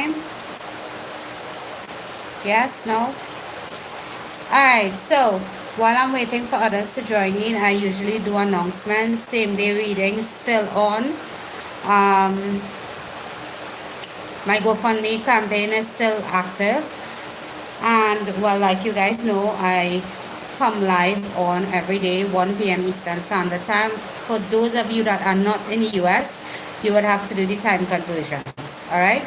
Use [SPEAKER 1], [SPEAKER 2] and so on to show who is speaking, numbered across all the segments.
[SPEAKER 1] time? Yes? No? Alright, so while I'm waiting for others to join in, I usually do announcements. Same day reading still on. My GoFundMe campaign is still active. And well, like you guys know, I come live on every day, 1 p.m. Eastern Standard Time. For those of you that are not in the US, you would have to do the time conversions. Alright?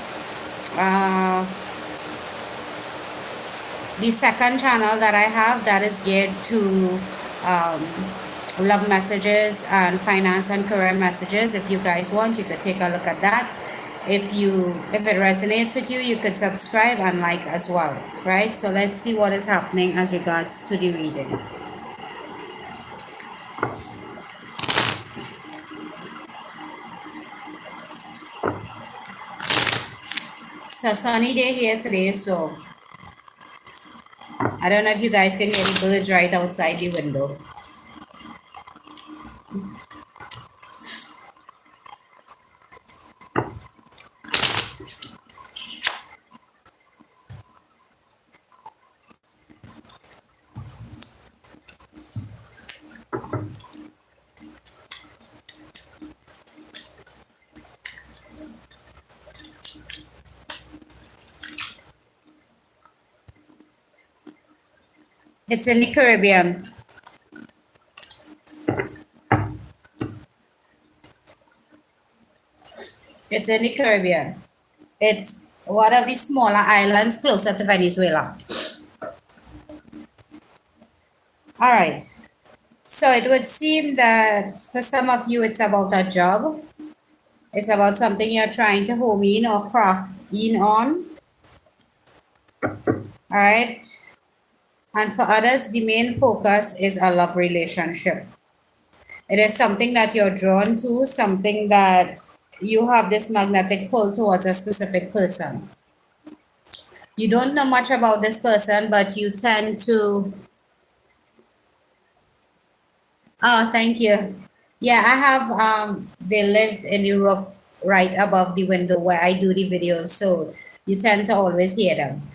[SPEAKER 1] The second channel that I have that is geared to love messages and finance and career messages. If you guys want, you could take a look at that. If it resonates with you, you could subscribe and like as well, right? So let's see what is happening as regards to the reading. It's a sunny day here today, so I don't know if you guys can hear the birds right outside the window. It's in the Caribbean. It's in the Caribbean. It's one of the smaller islands closer to Venezuela. All right. So it would seem that for some of you, it's about a job. It's about something you're trying to home in or craft in on. All right. And for others, the main focus is a love relationship. It is something that you're drawn to, something that you have this magnetic pull towards a specific person. You don't know much about this person, but you tend to... Oh, thank you. Yeah, I have, they live in the roof right above the window where I do the videos, so you tend to always hear them.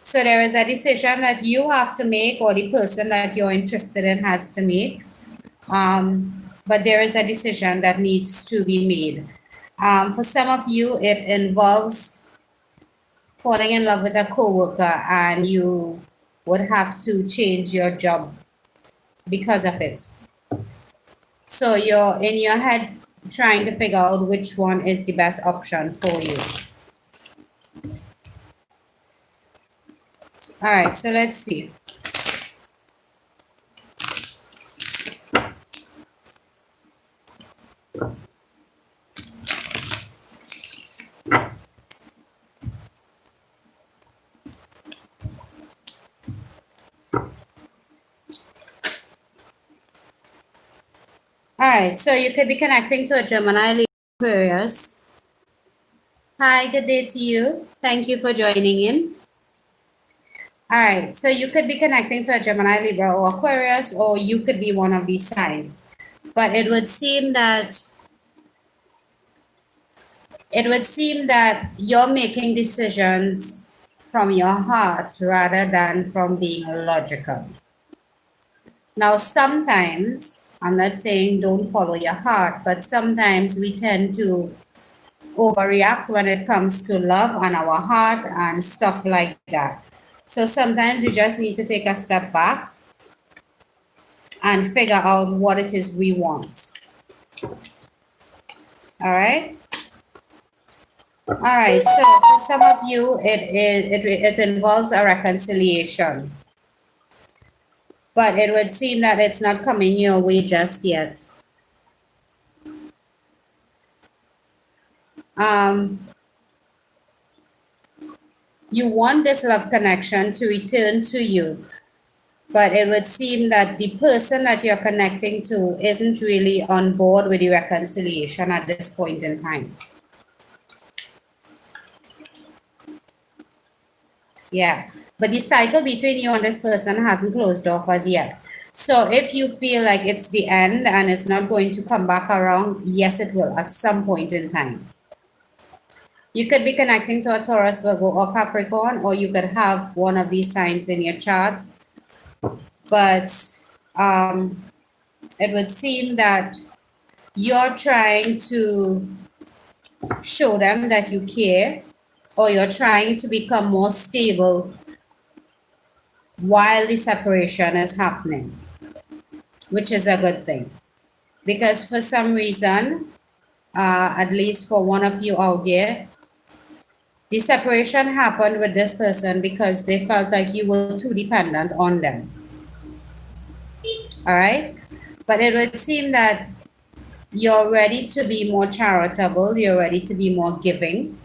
[SPEAKER 1] So there is a decision that you have to make, or the person that you're interested in has to make. But there is a decision that needs to be made. For some of you, it involves falling in love with a coworker, and you would have to change your job because of it. So you're in your head trying to figure out which one is the best option for you. All right, so let's see. All right, so you could be connecting to a Gemini Aquarius. Hi, good day to you. Thank you for joining in. All right, so you could be connecting to a Gemini, Libra, or Aquarius, or you could be one of these signs. But it would seem that you're making decisions from your heart rather than from being logical. Now, sometimes, I'm not saying don't follow your heart, but sometimes we tend to overreact when it comes to love and our heart and stuff like that. So sometimes we just need to take a step back and figure out what it is we want. All right. All right. So for some of you, it involves a reconciliation, but it would seem that it's not coming your way just yet. You want this love connection to return to you, but it would seem that the person that you're connecting to isn't really on board with the reconciliation at this point in time. Yeah, but the cycle between you and this person hasn't closed off as yet. So if you feel like it's the end and it's not going to come back around, yes, it will at some point in time. You could be connecting to a Taurus, Virgo, or Capricorn, or you could have one of these signs in your chart. But um, it would seem that you're trying to show them that you care, or you're trying to become more stable while the separation is happening, which is a good thing. Because for some reason, at least for one of you out there, the separation happened with this person because they felt like you were too dependent on them. All right? But it would seem that you're ready to be more charitable, you're ready to be more giving,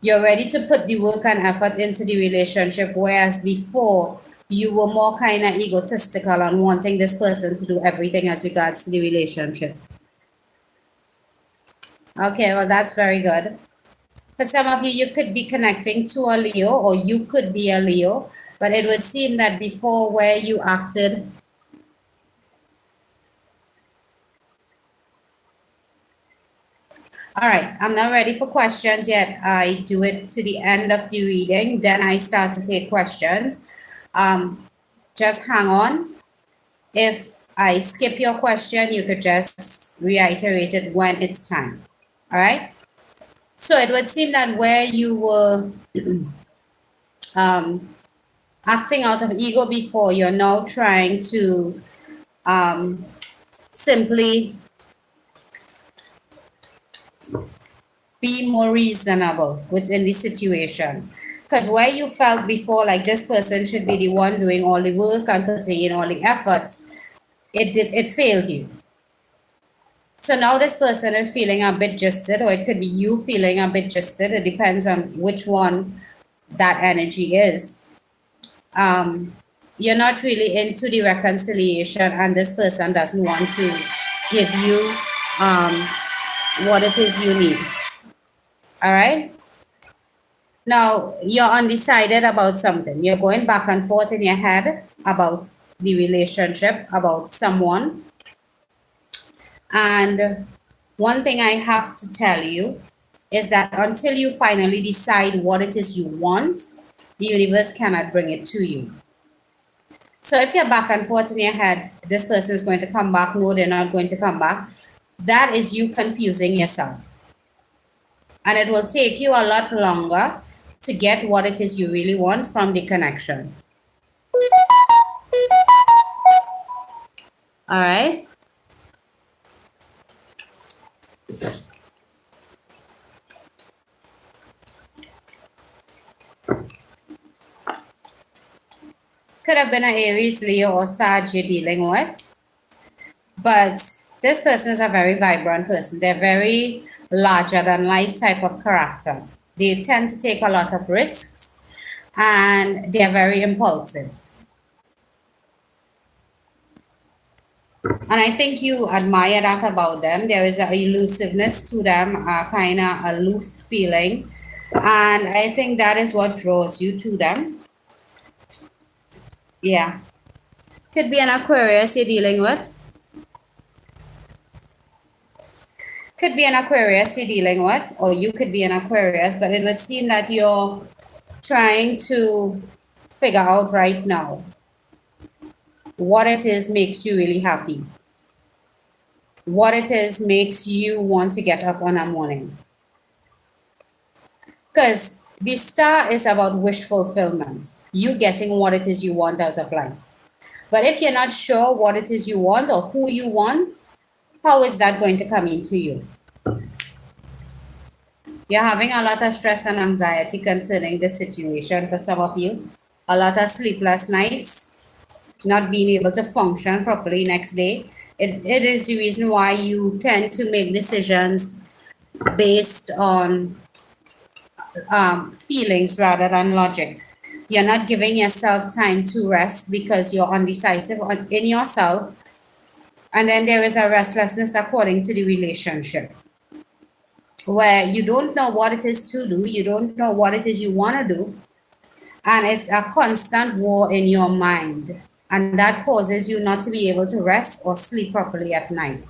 [SPEAKER 1] you're ready to put the work and effort into the relationship, whereas before you were more kind of egotistical and wanting this person to do everything as regards to the relationship. Okay, well, that's very good. For some of you, you could be connecting to a Leo, or you could be a Leo, but it would seem that before where you acted, all right, I'm not ready for questions yet. I do it to the end of the reading, then I start to take questions. Just hang on. If I skip your question, you could just reiterate it when it's time. All right? So it would seem that where you were acting out of ego before, you're now trying to simply be more reasonable within the situation. Because where you felt before like this person should be the one doing all the work and putting in all the efforts, it failed you. So now this person is feeling a bit jisted, or it could be you feeling a bit jisted. It depends on which one that energy is. You're not really into the reconciliation, and this person doesn't want to give you what it is you need. All right? Now, you're undecided about something. You're going back and forth in your head about the relationship, about someone. And one thing I have to tell you is that until you finally decide what it is you want, the universe cannot bring it to you. So if you're back and forth in your head, this person is going to come back, no, they're not going to come back, that is you confusing yourself. And it will take you a lot longer to get what it is you really want from the connection. All right? Could have been an Aries, Leo, or Sag you're dealing with. But this person is a very vibrant person. They're very larger than life type of character. They tend to take a lot of risks, and they're very impulsive. And I think you admire that about them. There is an elusiveness to them, a kind of aloof feeling. And I think that is what draws you to them. Yeah. Could be an Aquarius you're dealing with. Could be an Aquarius you're dealing with, or you could be an Aquarius, but it would seem that you're trying to figure out right now what it is makes you really happy. What it is makes you want to get up on a morning. Because the star is about wish fulfillment, you getting what it is you want out of life. But if you're not sure what it is you want or who you want, how is that going to come into you? You're having a lot of stress and anxiety concerning this situation for some of you. A lot of sleepless nights, not being able to function properly next day. It is the reason why you tend to make decisions based on feelings rather than logic. You're not giving yourself time to rest because you're undecisive in yourself. And then there is a restlessness according to the relationship, where you don't know what it is to do, you don't know what it is you want to do, and it's a constant war in your mind. And that causes you not to be able to rest or sleep properly at night.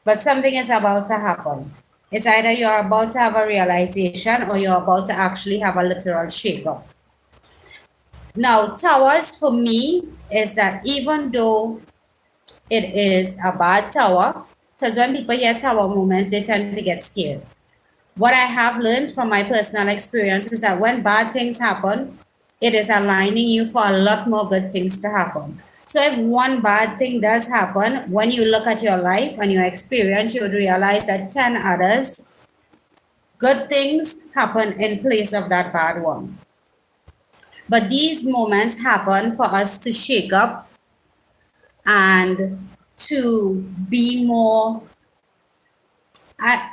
[SPEAKER 1] But something is about to happen. It's either you're about to have a realization or you're about to actually have a literal shake-up. Now, towers for me is that even though it is a bad tower, because when people hear tower moments, they tend to get scared. What I have learned from my personal experience is that when bad things happen, it is aligning you for a lot more good things to happen. So if one bad thing does happen, when you look at your life and your experience, you would realize that 10 others, good things happen in place of that bad one. But these moments happen for us to shake up and to be more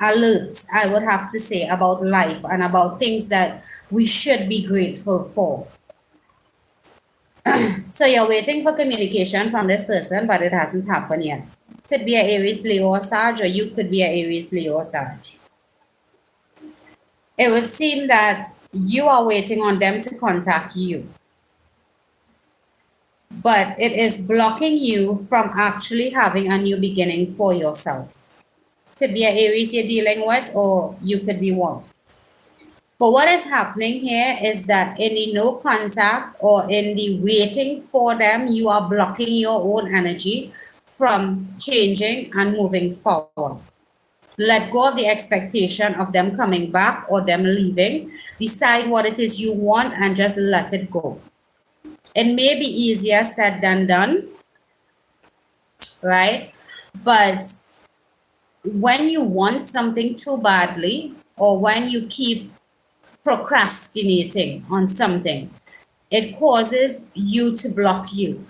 [SPEAKER 1] alert, I would have to say, about life and about things that we should be grateful for. So you're waiting for communication from this person, but it hasn't happened yet. Could be a Aries, Leo, or Sag, or you could be a Aries, Leo, or Sag. It would seem that you are waiting on them to contact you, but it is blocking you from actually having a new beginning for yourself. Could be a Aries you're dealing with, or you could be one. But what is happening here is that in the no contact or in the waiting for them, you are blocking your own energy from changing and moving forward. Let go of the expectation of them coming back or them leaving. Decide what it is you want and just let it go. It may be easier said than done, right? But when you want something too badly, or when you keep procrastinating on something, it causes you to block you,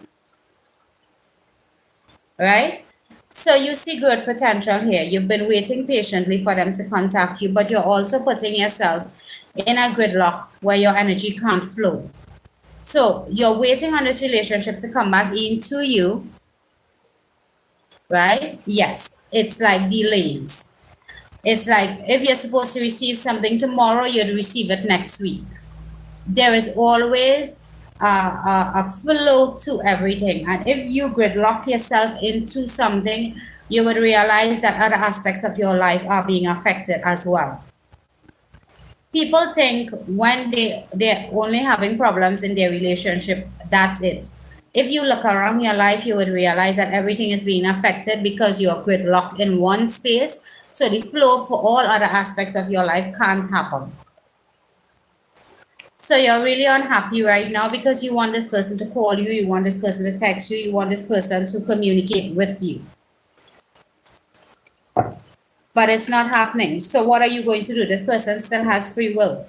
[SPEAKER 1] right? So you see good potential here. You've been waiting patiently for them to contact you, but you're also putting yourself in a gridlock where your energy can't flow. So you're waiting on this relationship to come back into you, right? Yes, it's like delays. It's like if you're supposed to receive something tomorrow, you'd receive it next week. There is always a flow to everything. And if you gridlock yourself into something, you would realize that other aspects of your life are being affected as well. People think when they're only having problems in their relationship, that's it. If you look around your life, you would realize that everything is being affected because you're gridlocked in one space. So the flow for all other aspects of your life can't happen. So you're really unhappy right now because you want this person to call you, you want this person to text you, you want this person to communicate with you. But it's not happening. So what are you going to do? This person still has free will.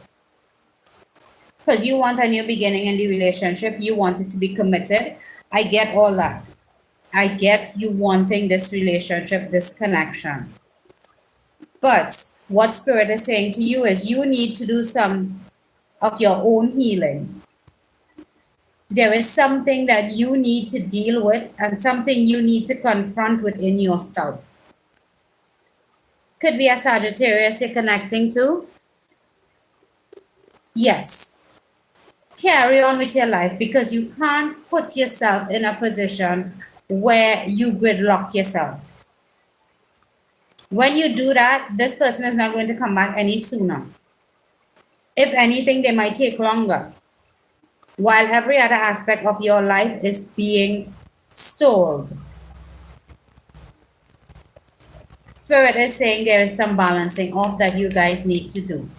[SPEAKER 1] Because you want a new beginning in the relationship, you want it to be committed. I get all that. I get you wanting this relationship, this connection. But what Spirit is saying to you is you need to do some of your own healing. There is something that you need to deal with and something you need to confront within yourself. Could be a Sagittarius you're connecting to. Yes. Carry on with your life because you can't put yourself in a position where you gridlock yourself. When you do that, this person is not going to come back any sooner. If anything, they might take longer. While every other aspect of your life is being stalled. Spirit is saying there is some balancing off that you guys need to do.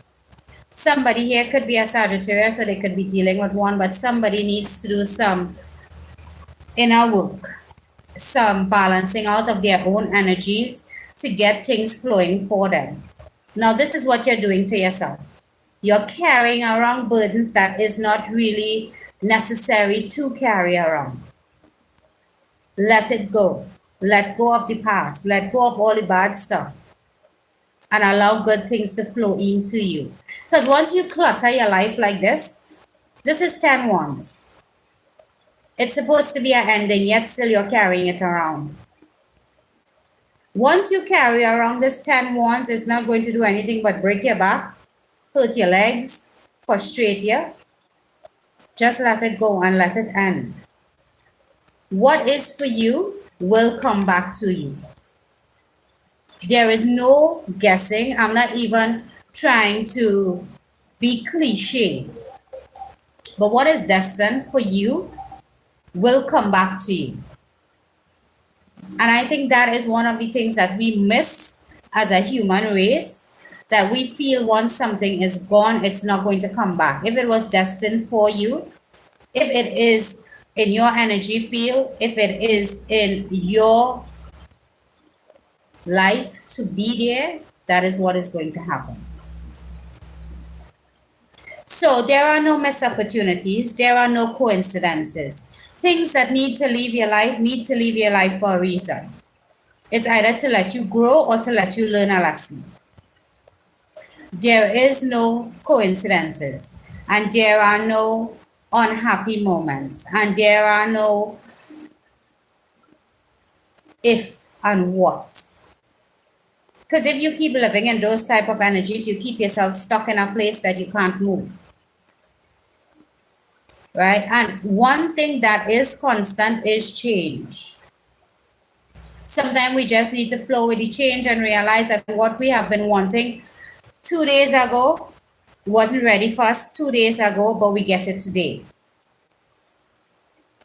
[SPEAKER 1] Somebody here could be a Sagittarius, so they could be dealing with one, but somebody needs to do some inner work, some balancing out of their own energies to get things flowing for them. Now, this is what you're doing to yourself. You're carrying around burdens that is not really necessary to carry around. Let it go. Let go of the past. Let go of all the bad stuff. And allow good things to flow into you. Because once you clutter your life like this is 10 wands. It's supposed to be an ending, yet still you're carrying it around. Once you carry around this 10 wands, it's not going to do anything but break your back, hurt your legs, frustrate you. Just let it go and let it end. What is for you will come back to you. There is no guessing. I'm not even trying to be cliche. But what is destined for you will come back to you. And I think that is one of the things that we miss as a human race, that we feel once something is gone, it's not going to come back. If it was destined for you, if it is in your energy field, if it is in your life to be there, that is what is going to happen. So there are no missed opportunities, there are no coincidences. Things that need to leave your life need to leave your life for a reason. It's either to let you grow or to let you learn a lesson. There is no coincidences, and there are no unhappy moments, and there are no if and whats. Because if you keep living in those type of energies, you keep yourself stuck in a place that you can't move. Right? And one thing that is constant is change. Sometimes we just need to flow with the change and realize that what we have been wanting 2 days ago wasn't ready for us 2 days ago, but we get it today.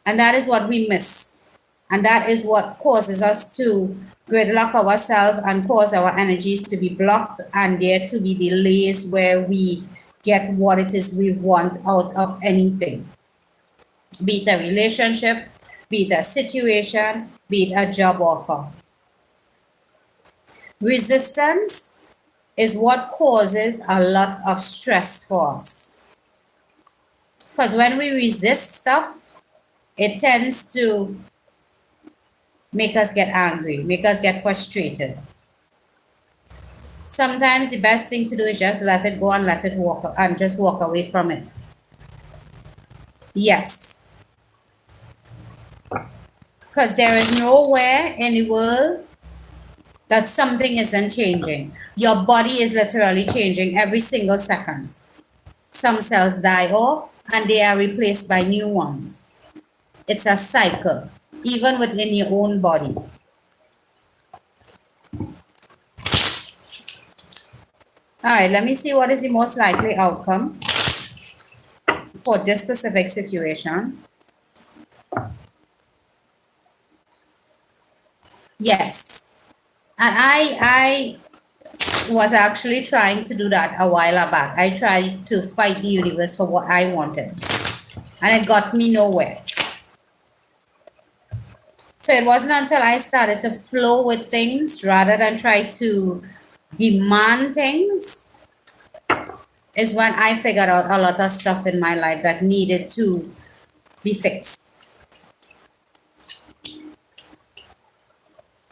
[SPEAKER 1] And that is what we miss. And that is what causes us to gridlock ourselves and cause our energies to be blocked, and there to be delays where we get what it is we want out of anything. Be it a relationship, be it a situation, be it a job offer. Resistance is what causes a lot of stress for us. Because when we resist stuff, it tends to make us get angry, make us get frustrated. Sometimes the best thing to do is just let it go and let it walk and just walk away from it. Yes. Because there is nowhere in the world that something isn't changing. Your body is literally changing every single second. Some cells die off and they are replaced by new ones. It's a cycle, even within your own body. All right, let me see what is the most likely outcome for this specific situation. Yes. And I was actually trying to do that a while back. I tried to fight the universe for what I wanted, and it got me nowhere. So it wasn't until I started to flow with things rather than try to demand things is when I figured out a lot of stuff in my life that needed to be fixed.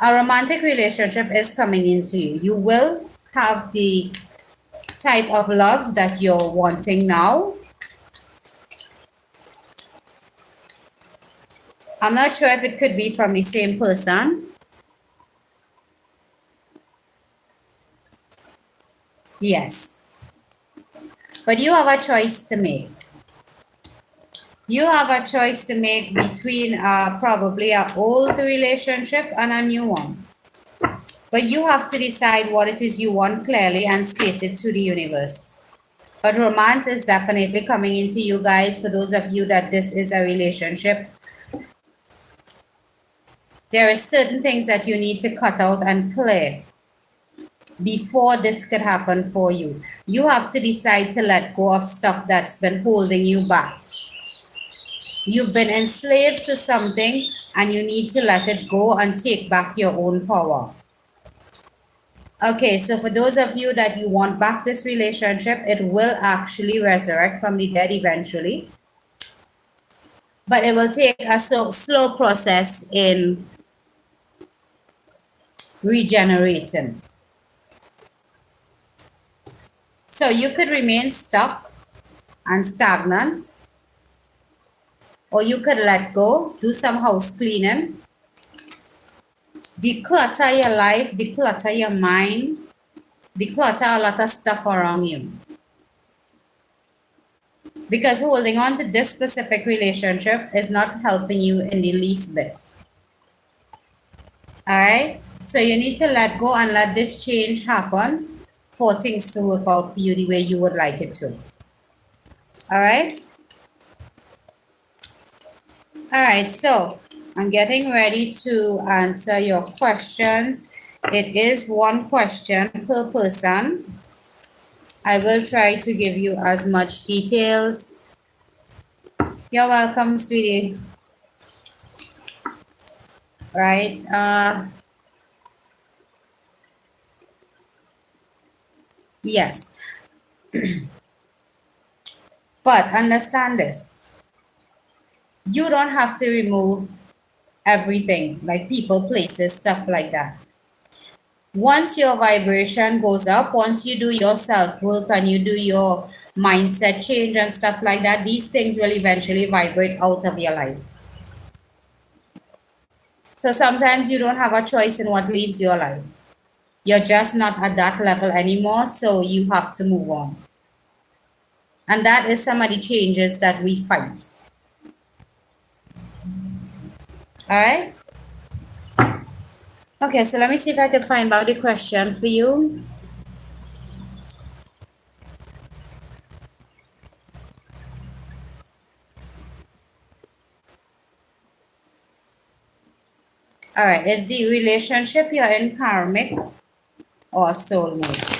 [SPEAKER 1] A romantic relationship is coming into you. You will have the type of love that you're wanting now. I'm not sure if it could be from the same person. Yes. But you have a choice to make. You have a choice to make between probably an old relationship and a new one. But you have to decide what it is you want clearly and state it to the universe. But romance is definitely coming into you guys. For those of you that this is a relationship, there are certain things that you need to cut out and clear before this could happen for you. You have to decide to let go of stuff that's been holding you back. You've been enslaved to something and you need to let it go and take back your own power. Okay, so for those of you that you want back this relationship, it will actually resurrect from the dead eventually. But it will take a slow process in regenerating. So you could remain stuck and stagnant, or you could let go, do some house cleaning, declutter your life, declutter your mind, declutter a lot of stuff around you. Because holding on to this specific relationship is not helping you in the least bit. All right? So you need to let go and let this change happen for things to work out for you the way you would like it to. All right? All right, so I'm getting ready to answer your questions. It is one question per person. I will try to give you as much details. You're welcome, sweetie. Right? Yes, but understand this. You don't have to remove everything, like people, places, stuff like that. Once your vibration goes up, once you do your self work and you do your mindset change and stuff like that, these things will eventually vibrate out of your life. So sometimes you don't have a choice in what leaves your life. You're just not at that level anymore, so you have to move on. And that is some of the changes that we fight. All right? Okay, so let me see if I can find out the question for you. All right, is the relationship you're in karmic or soulmate?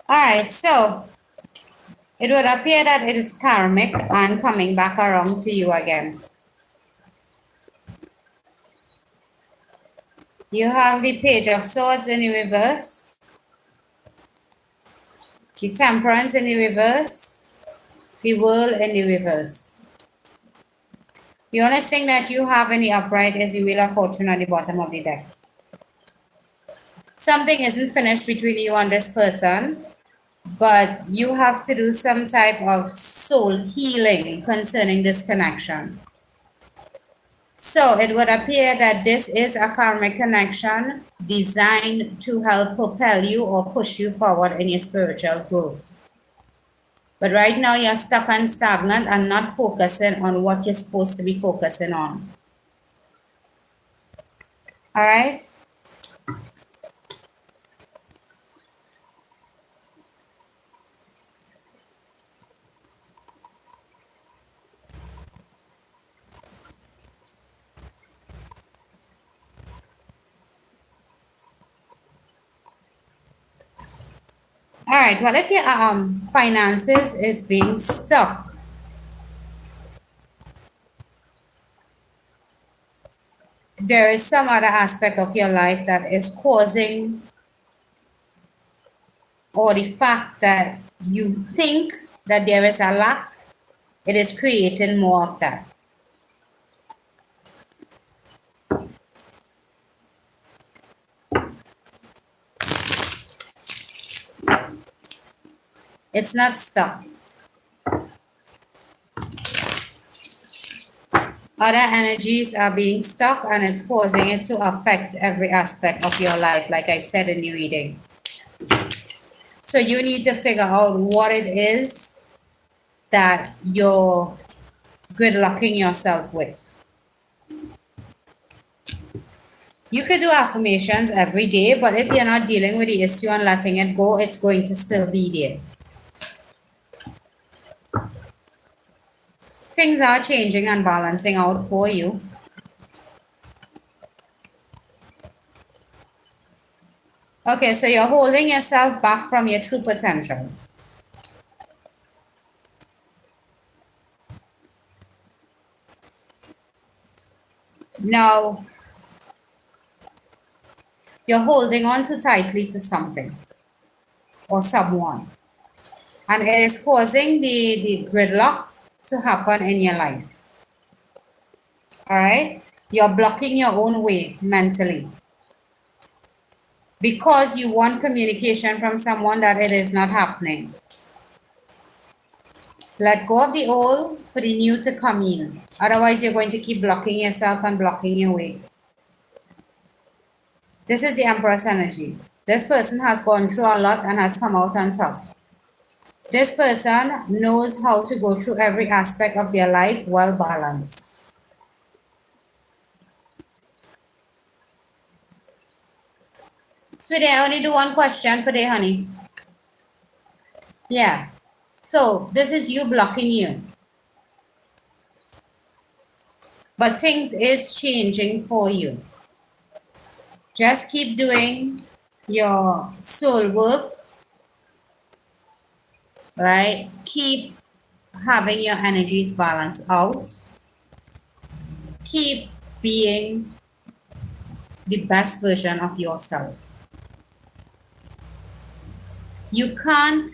[SPEAKER 1] All right, so it would appear that it is karmic and coming back around to you again. You have the Page of Swords in the reverse, the Temperance in the reverse, the World in the reverse. The only thing that you have in the upright is the Wheel of Fortune at the bottom of the deck. Something isn't finished between you and this person, but you have to do some type of soul healing concerning this connection. So it would appear that this is a karmic connection designed to help propel you or push you forward in your spiritual growth. But right now you're stuck and stagnant and not focusing on what you're supposed to be focusing on. All right? All right. Well, if your finances is being stuck, there is some other aspect of your life that is causing, or the fact that you think that there is a lack, it is creating more of that. It's not stuck. Other energies are being stuck and it's causing it to affect every aspect of your life, like I said in the reading. So you need to figure out what it is that you're gridlocking yourself with. You could do affirmations every day, but if you're not dealing with the issue and letting it go, it's going to still be there. Things are changing and balancing out for you. Okay, so you're holding yourself back from your true potential. Now, you're holding on too tightly to something or someone, and it is causing the gridlock to happen in your life. All right? You're blocking your own way mentally because you want communication from someone that it is not happening. Let go of the old for the new to come in. Otherwise, you're going to keep blocking yourself and blocking your way. This is the Empress energy. This person has gone through a lot and has come out on top. This person knows how to go through every aspect of their life well balanced. Sweetie, I only do one question per day, honey. Yeah. So this is you blocking you. But things is changing for you. Just keep doing your soul work, right? Keep having your energies balanced out. Keep being the best version of yourself. You can't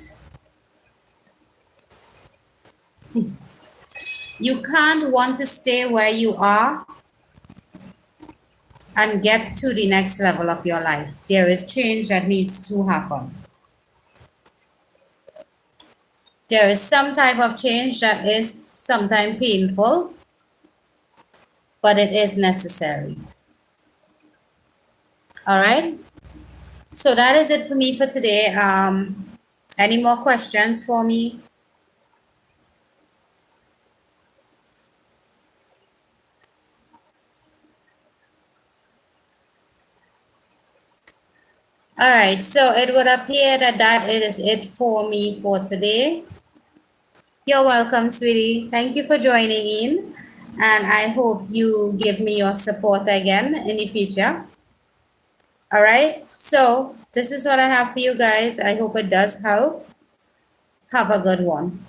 [SPEAKER 1] want to stay where you are and get to the next level of your life. There is change that needs to happen. There is some type of change that is sometimes painful, but it is necessary. All right. So that is it for me for today. Any more questions for me? All right. So it would appear that that is it for me for today. You're welcome, sweetie. Thank you for joining in. And I hope you give me your support again in the future. All right. So this is what I have for you guys. I hope it does help. Have a good one.